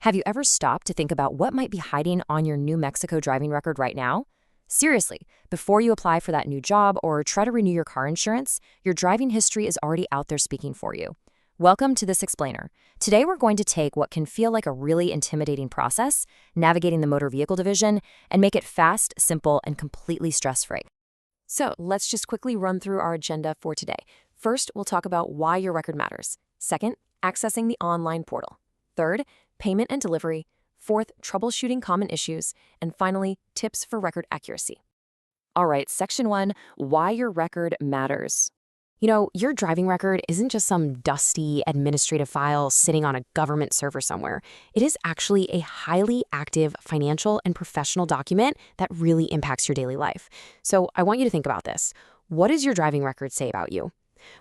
Have you ever stopped to think about what might be hiding on your New Mexico driving record right now? Seriously, before you apply for that new job or try to renew your car insurance, your driving history is already out there speaking for you. Welcome to This Explainer. Today we're going to take what can feel like a really intimidating process, navigating the motor vehicle division, and make it fast, simple, and completely stress-free. So let's just quickly run through our agenda for today. First, we'll talk about why your record matters. Second, accessing the online portal. Third, payment and delivery. Fourth, troubleshooting common issues. And finally, tips for record accuracy. All right, Section 1, why your record matters. You know, your driving record isn't just some dusty administrative file sitting on a government server somewhere. It is actually a highly active financial and professional document that really impacts your daily life. So I want you to think about this. What does your driving record say about you?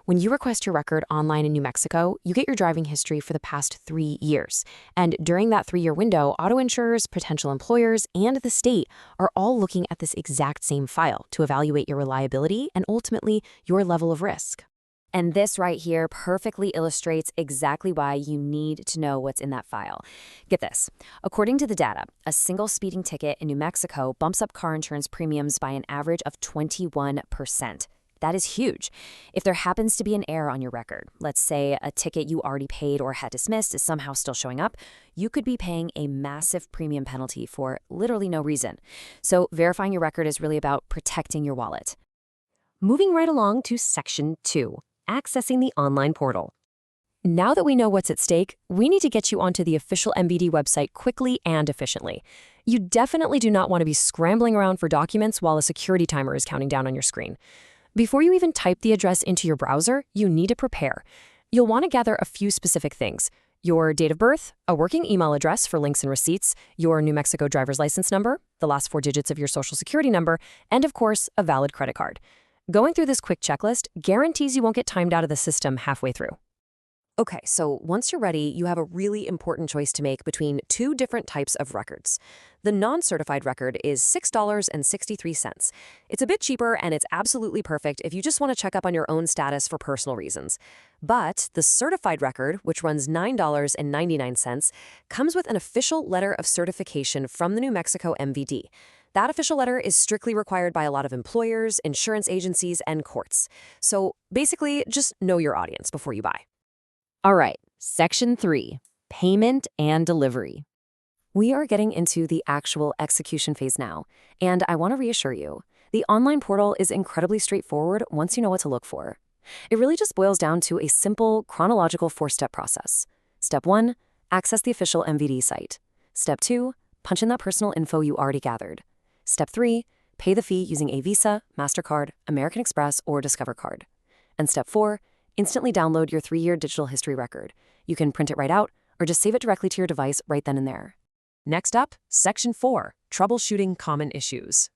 When you request your record online in New Mexico, you get your driving history for the past 3 years. And during that 3-year window, auto insurers, potential employers, and the state are all looking at this exact same file to evaluate your reliability and ultimately your level of risk. And this right here perfectly illustrates exactly why you need to know what's in that file. Get this. According to the data, a single speeding ticket in New Mexico bumps up car insurance premiums by an average of 21%. That is huge. If there happens to be an error on your record, let's say a ticket you already paid or had dismissed is somehow still showing up, you could be paying a massive premium penalty for literally no reason. So verifying your record is really about protecting your wallet. Moving right along to Section 2, accessing the online portal. Now that we know what's at stake, we need to get you onto the official MVD website quickly and efficiently. You definitely do not want to be scrambling around for documents while a security timer is counting down on your screen. Before you even type the address into your browser, you need to prepare. You'll want to gather a few specific things: your date of birth, a working email address for links and receipts, your New Mexico driver's license number, the last 4 digits of your social security number, and of course, a valid credit card. Going through this quick checklist guarantees you won't get timed out of the system halfway through. Okay, so once you're ready, you have a really important choice to make between 2 different types of records. The non-certified record is $6.63. It's a bit cheaper and it's absolutely perfect if you just want to check up on your own status for personal reasons. But the certified record, which runs $9.99, comes with an official letter of certification from the New Mexico MVD. That official letter is strictly required by a lot of employers, insurance agencies, and courts. So basically, just know your audience before you buy. All right, Section 3, payment and delivery. We are getting into the actual execution phase now, and I want to reassure you, the online portal is incredibly straightforward once you know what to look for. It really just boils down to a simple, chronological 4-step process. Step 1, access the official MVD site. Step 2, punch in that personal info you already gathered. Step 3, pay the fee using a Visa, MasterCard, American Express, or Discover card. And Step 4, instantly download your 3-year digital history record. You can print it right out or just save it directly to your device right then and there. Next up, Section 4, troubleshooting common issues.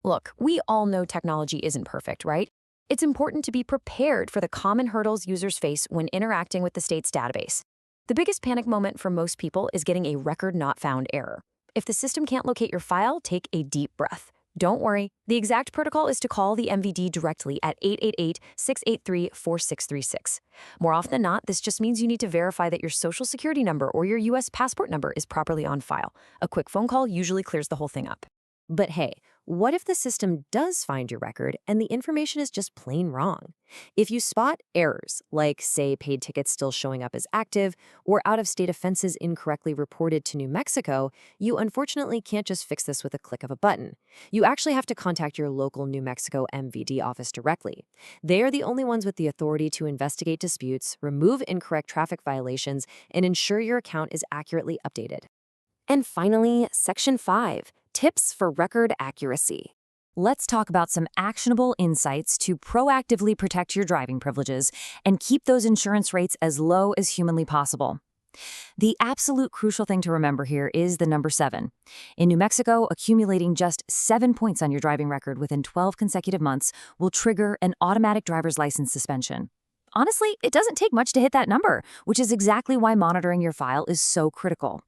Look, we all know technology isn't perfect, right? It's important to be prepared for the common hurdles users face when interacting with the state's database. The biggest panic moment for most people is getting a record not found error. If the system can't locate your file, take a deep breath. Don't worry. The exact protocol is to call the MVD directly at 888-683-4636. More often than not, this just means you need to verify that your social security number or your U.S. passport number is properly on file. A quick phone call usually clears the whole thing up. But hey, what if the system does find your record and the information is just plain wrong? If you spot errors, like, say, paid tickets still showing up as active or out-of-state offenses incorrectly reported to New Mexico, you unfortunately can't just fix this with a click of a button. You actually have to contact your local New Mexico MVD office directly. They are the only ones with the authority to investigate disputes, remove incorrect traffic violations, and ensure your account is accurately updated. And finally, Section 5, tips for record accuracy. Let's talk about some actionable insights to proactively protect your driving privileges and keep those insurance rates as low as humanly possible. The absolute crucial thing to remember here is the number 7. In New Mexico, accumulating just 7 points on your driving record within 12 consecutive months will trigger an automatic driver's license suspension. Honestly, it doesn't take much to hit that number, which is exactly why monitoring your file is so critical.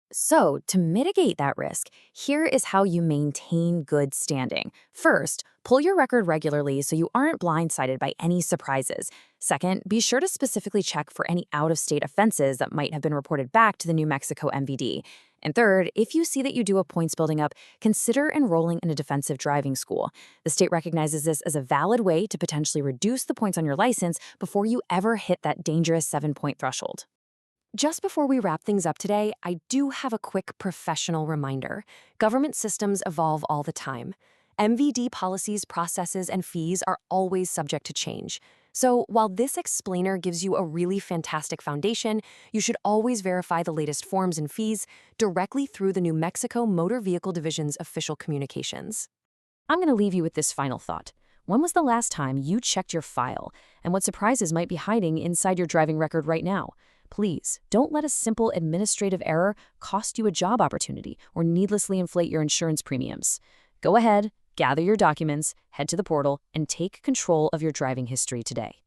So, to mitigate that risk, here is how you maintain good standing. First, Pull your record regularly so you aren't blindsided by any surprises. Second, be sure to specifically check for any out-of-state offenses that might have been reported back to the New Mexico MVD. And third, if you see that you do have points building up, consider enrolling in a defensive driving school. The state recognizes this as a valid way to potentially reduce the points on your license before you ever hit that dangerous 7-point threshold. Just before we wrap things up today, I do have a quick professional reminder. Government systems evolve all the time. MVD policies, processes, and fees are always subject to change. So while this explainer gives you a really fantastic foundation, you should always verify the latest forms and fees directly through the New Mexico Motor Vehicle Division's official communications. I'm going to leave you with this final thought. When was the last time you checked your file, and what surprises might be hiding inside your driving record right now? Please, don't let a simple administrative error cost you a job opportunity or needlessly inflate your insurance premiums. Go ahead, gather your documents, head to the portal, and take control of your driving history today.